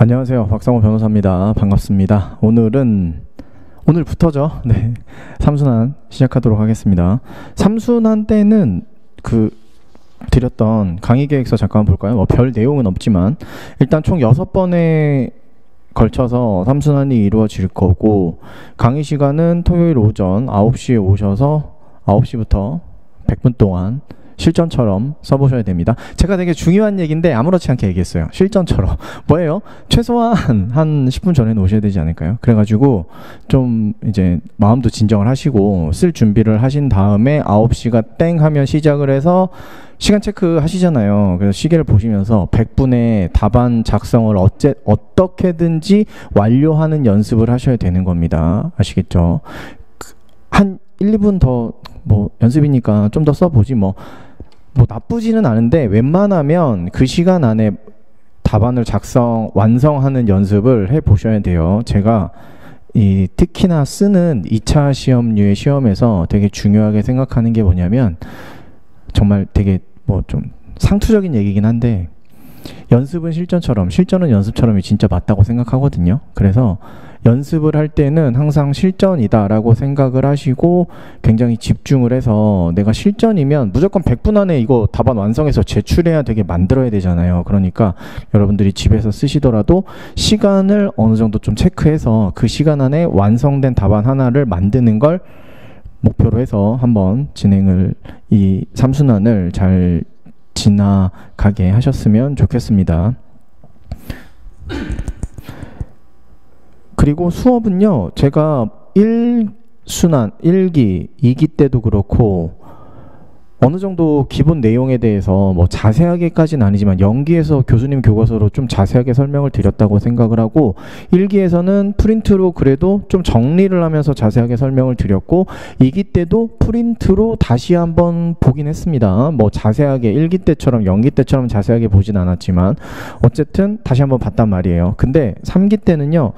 안녕하세요. 박상호 변호사입니다. 반갑습니다. 오늘부터죠. 네. 삼순환 시작하도록 하겠습니다. 삼순환 때는 드렸던 강의 계획서 잠깐 볼까요? 뭐 별 내용은 없지만 일단 총 6번에 걸쳐서 삼순환이 이루어질 거고, 강의 시간은 토요일 오전 9시에 오셔서 9시부터 100분 동안 실전처럼 써보셔야 됩니다. 제가 되게 중요한 얘기인데 아무렇지 않게 얘기했어요. 실전처럼. 뭐예요? 최소한 한 10분 전에는 오셔야 되지 않을까요? 그래가지고 좀 이제 마음도 진정을 하시고 쓸 준비를 하신 다음에 9시가 땡 하면 시작을 해서 시간 체크 하시잖아요. 그래서 시계를 보시면서 100분의 답안 작성을 어떻게든지 완료하는 연습을 하셔야 되는 겁니다. 아시겠죠? 한 1, 2분 더 뭐 연습이니까 좀 더 써보지 뭐 나쁘지는 않은데, 웬만하면 그 시간 안에 답안을 완성하는 연습을 해 보셔야 돼요. 제가 특히나 쓰는 2차 시험류의 시험에서 되게 중요하게 생각하는 게 뭐냐면, 정말 되게 좀 상투적인 얘기긴 한데, 연습은 실전처럼, 실전은 연습처럼이 진짜 맞다고 생각하거든요. 그래서 연습을 할 때는 항상 실전이다 라고 생각을 하시고 굉장히 집중을 해서, 내가 실전이면 무조건 100분 안에 이거 답안 완성해서 제출해야 되게 만들어야 되잖아요. 그러니까 여러분들이 집에서 쓰시더라도 시간을 어느 정도 좀 체크해서 그 시간 안에 완성된 답안 하나를 만드는 걸 목표로 해서 한번 이 삼순환을 잘 지나가게 하셨으면 좋겠습니다. 그리고 수업은요, 제가 1순환, 1기, 2기 때도 그렇고 어느 정도 기본 내용에 대해서 자세하게까지는 아니지만 연기에서 교수님 교과서로 좀 자세하게 설명을 드렸다고 생각을 하고, 1기에서는 프린트로 그래도 좀 정리를 하면서 자세하게 설명을 드렸고, 2기 때도 프린트로 다시 한번 보긴 했습니다. 자세하게 1기 때처럼 연기 때처럼 자세하게 보진 않았지만 어쨌든 다시 한번 봤단 말이에요. 근데 3기 때는요,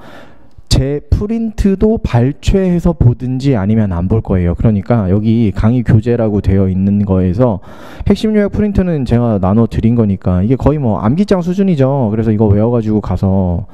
제 프린트도 발췌해서 보든지 아니면 안 볼 거예요. 그러니까 여기 강의 교재라고 되어 있는 거에서 핵심 요약 프린트는 제가 나눠 드린 거니까 이게 거의 암기장 수준이죠. 그래서 이거 외워가지고 가서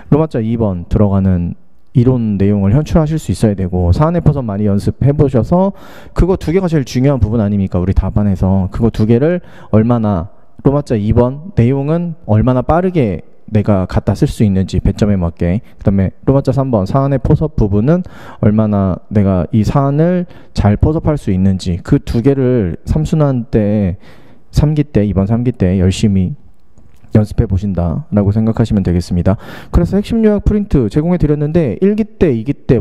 로마자 2번 들어가는 이론 내용을 현출하실 수 있어야 되고, 사안해포선 많이 연습해 보셔서, 그거 2개가 제일 중요한 부분 아닙니까? 우리 답안에서 그거 2개를 얼마나, 로마자 2번 내용은 얼마나 빠르게 내가 갖다 쓸 수 있는지 배점에 맞게, 그 다음에 로마자 3번 사안의 포섭 부분은 얼마나 내가 이 사안을 잘 포섭할 수 있는지, 그 2개를 삼순환 때, 3기 때, 이번 3기 때 열심히 연습해 보신다 라고 생각하시면 되겠습니다. 그래서 핵심 요약 프린트 제공해 드렸는데 1기 때, 2기 때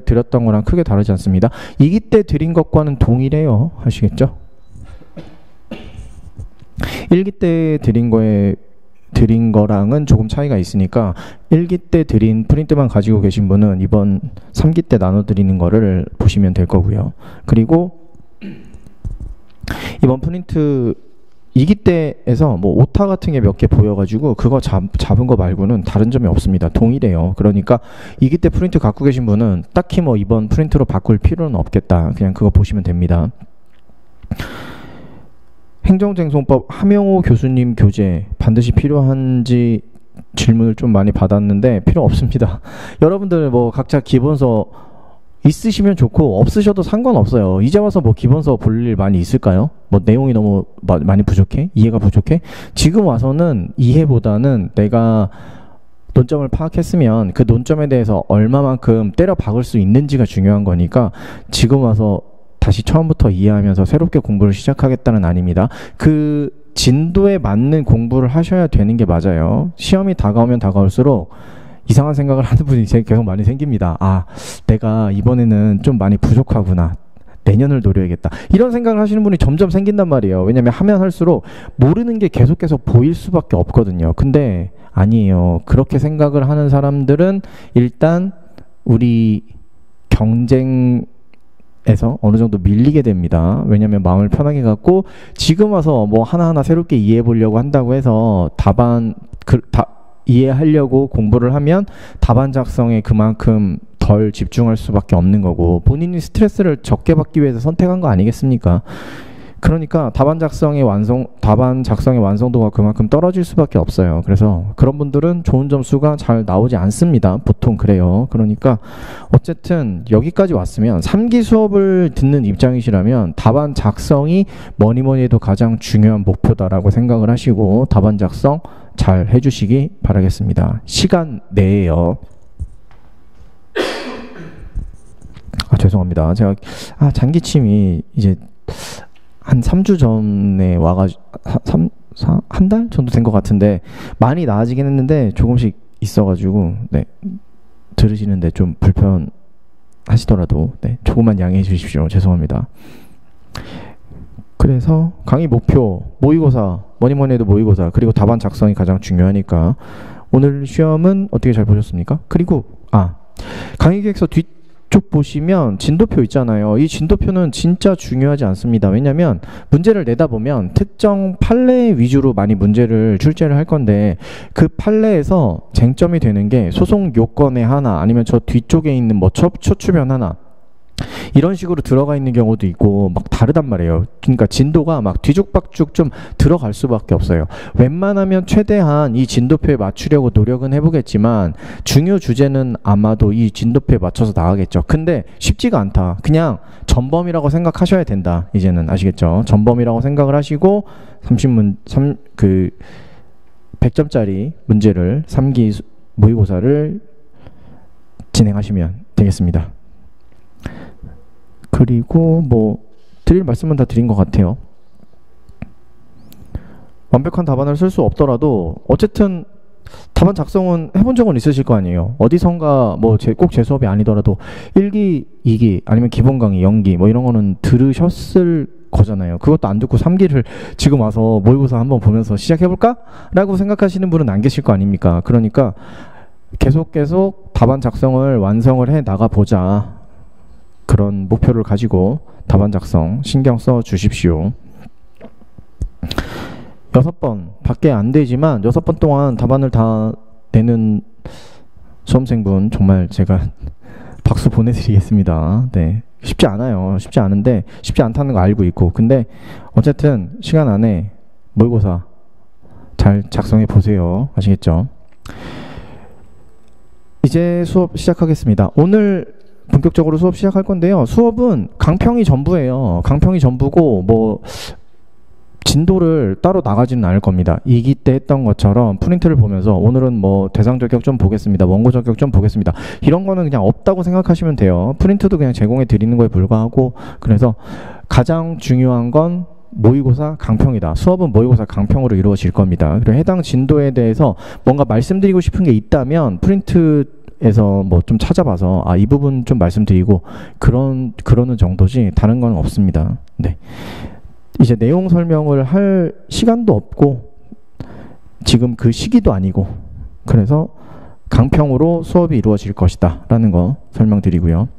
드렸던 거랑 크게 다르지 않습니다. 2기 때 드린 것과는 동일해요. 아시겠죠? 1기 때 드린 거랑은 조금 차이가 있으니까 1기 때 드린 프린트만 가지고 계신 분은 이번 3기 때 나눠드리는 거를 보시면 될 거고요. 그리고 이번 프린트 2기 때에서 오타 같은 게 몇 개 보여가지고 그거 잡은 거 말고는 다른 점이 없습니다. 동일해요. 그러니까 2기 때 프린트 갖고 계신 분은 딱히 이번 프린트로 바꿀 필요는 없겠다. 그냥 그거 보시면 됩니다. 행정쟁송법 함영호 교수님 교재 반드시 필요한지 질문을 좀 많이 받았는데 필요 없습니다. 여러분들 각자 기본서 있으시면 좋고 없으셔도 상관없어요. 이제 와서 기본서 볼 일 많이 있을까요? 내용이 너무 많이 부족해? 이해가 부족해? 지금 와서는 이해보다는 내가 논점을 파악했으면 그 논점에 대해서 얼마만큼 때려 박을 수 있는지가 중요한 거니까, 지금 와서 다시 처음부터 이해하면서 새롭게 공부를 시작하겠다는 아닙니다. 그 진도에 맞는 공부를 하셔야 되는 게 맞아요. 시험이 다가오면 다가올수록 이상한 생각을 하는 분이 계속 많이 생깁니다. 아, 내가 이번에는 좀 많이 부족하구나. 내년을 노려야겠다. 이런 생각을 하시는 분이 점점 생긴단 말이에요. 왜냐면 하면 할수록 모르는 게 계속 보일 수밖에 없거든요. 근데 아니에요. 그렇게 생각을 하는 사람들은 일단 우리 경쟁에서 어느 정도 밀리게 됩니다. 왜냐면 마음을 편하게 갖고 지금 와서 하나하나 새롭게 이해해 보려고 한다고 해서 이해하려고 공부를 하면 답안 작성에 그만큼 덜 집중할 수밖에 없는 거고, 본인이 스트레스를 적게 받기 위해서 선택한 거 아니겠습니까? 그러니까 답안 작성의 완성도가 그만큼 떨어질 수밖에 없어요. 그래서 그런 분들은 좋은 점수가 잘 나오지 않습니다. 보통 그래요. 그러니까 어쨌든 여기까지 왔으면 3기 수업을 듣는 입장이시라면 답안 작성이 뭐니 해도 가장 중요한 목표다라고 생각을 하시고 답안 작성 잘 해주시기 바라겠습니다. 시간 내에요. 죄송합니다. 제가 장기침이 이제 한 3주 전에 와가지고 한 달 정도 된 것 같은데 많이 나아지긴 했는데 조금씩 있어가지고 네, 들으시는데 좀 불편하시더라도 네, 조금만 양해해 주십시오. 죄송합니다. 그래서 강의 목표, 모의고사, 뭐니 해도 모의고사, 그리고 답안 작성이 가장 중요하니까 오늘 시험은 어떻게 잘 보셨습니까? 그리고 강의 기획서 뒤쪽 보시면 진도표 있잖아요. 이 진도표는 진짜 중요하지 않습니다. 왜냐하면 문제를 내다 보면 특정 판례 위주로 많이 문제를 출제를 할 건데 그 판례에서 쟁점이 되는 게 소송 요건의 하나 아니면 저 뒤쪽에 있는 뭐 초추변 하나 이런 식으로 들어가 있는 경우도 있고 막 다르단 말이에요. 그러니까 진도가 막 뒤죽박죽 좀 들어갈 수밖에 없어요. 웬만하면 최대한 이 진도표에 맞추려고 노력은 해보겠지만 중요 주제는 아마도 이 진도표에 맞춰서 나가겠죠. 근데 쉽지가 않다. 그냥 전범이라고 생각하셔야 된다. 이제는 아시겠죠? 전범이라고 생각을 하시고 100점짜리 문제를 3기 모의고사를 진행하시면 되겠습니다. 그리고 뭐 드릴 말씀은 다 드린 것 같아요. 완벽한 답안을 쓸 수 없더라도 어쨌든 답안 작성은 해본 적은 있으실 거 아니에요. 어디선가 뭐 꼭 제 수업이 아니더라도 1기, 2기 아니면 기본 강의, 연기 뭐 이런 거는 들으셨을 거잖아요. 그것도 안 듣고 3기를 지금 와서 모의고사 한번 보면서 시작해볼까? 라고 생각하시는 분은 안 계실 거 아닙니까? 그러니까 계속 답안 작성을 완성을 해 나가보자. 그런 목표를 가지고 답안 작성 신경 써 주십시오. 6번 밖에 안 되지만 6번 동안 답안을 다 내는 수험생분 정말 제가 박수 보내드리겠습니다. 네, 쉽지 않아요. 쉽지 않은데 쉽지 않다는 거 알고 있고 근데 어쨌든 시간 안에 모의고사 잘 작성해 보세요. 아시겠죠? 이제 수업 시작하겠습니다. 오늘 본격적으로 수업 시작할 건데요. 수업은 강평이 전부예요. 강평이 전부고 뭐 진도를 따로 나가지는 않을 겁니다. 2기 때 했던 것처럼 프린트를 보면서 오늘은 뭐 대상 저격 좀 보겠습니다. 원고 저격 좀 보겠습니다. 이런 거는 그냥 없다고 생각하시면 돼요. 프린트도 그냥 제공해 드리는 거에 불과하고 그래서 가장 중요한 건 모의고사 강평이다. 수업은 모의고사 강평으로 이루어질 겁니다. 그리고 해당 진도에 대해서 뭔가 말씀드리고 싶은 게 있다면 프린트에서 뭐 좀 찾아봐서 이 부분 좀 말씀드리고 그러는 정도지 다른 건 없습니다. 네. 이제 내용 설명을 할 시간도 없고 지금 그 시기도 아니고 그래서 강평으로 수업이 이루어질 것이다 라는 거 설명드리고요.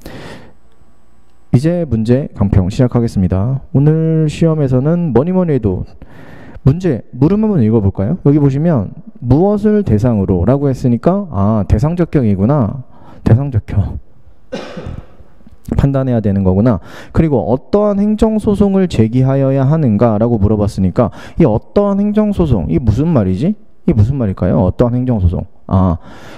이제 문제 강평 시작하겠습니다. 오늘 시험에서는 뭐니 해도 문제 물음 한번 읽어볼까요? 여기 보시면 무엇을 대상으로 라고 했으니까 대상적격이구나. 대상적격 판단해야 되는 거구나. 그리고 어떠한 행정소송을 제기하여야 하는가 라고 물어봤으니까 이 어떠한 행정소송 이게 무슨 말이지? 이게 무슨 말일까요? 어떠한 행정소송?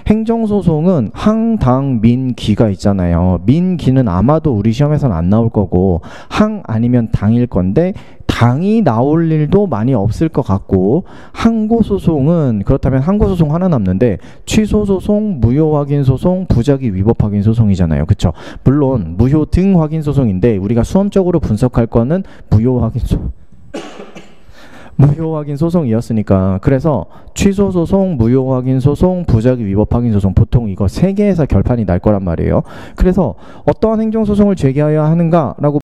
행정소송은 항당 민기가 있잖아요. 민기는 아마도 우리 시험에서는 안 나올 거고 항 아니면 당일 건데 당이 나올 일도 많이 없을 것 같고 항고소송은 그렇다면 항고소송 하나 남는데 취소소송, 무효확인소송, 부작위 위법확인소송이잖아요. 그쵸? 물론 무효 등 확인소송인데 우리가 수험적으로 분석할 거는 무효확인소송 무효확인소송이었으니까 그래서 취소소송, 무효확인소송, 부작위 위법확인소송 보통 이거 3개에서 결판이 날 거란 말이에요. 그래서 어떠한 행정소송을 제기하여야 하는가 라고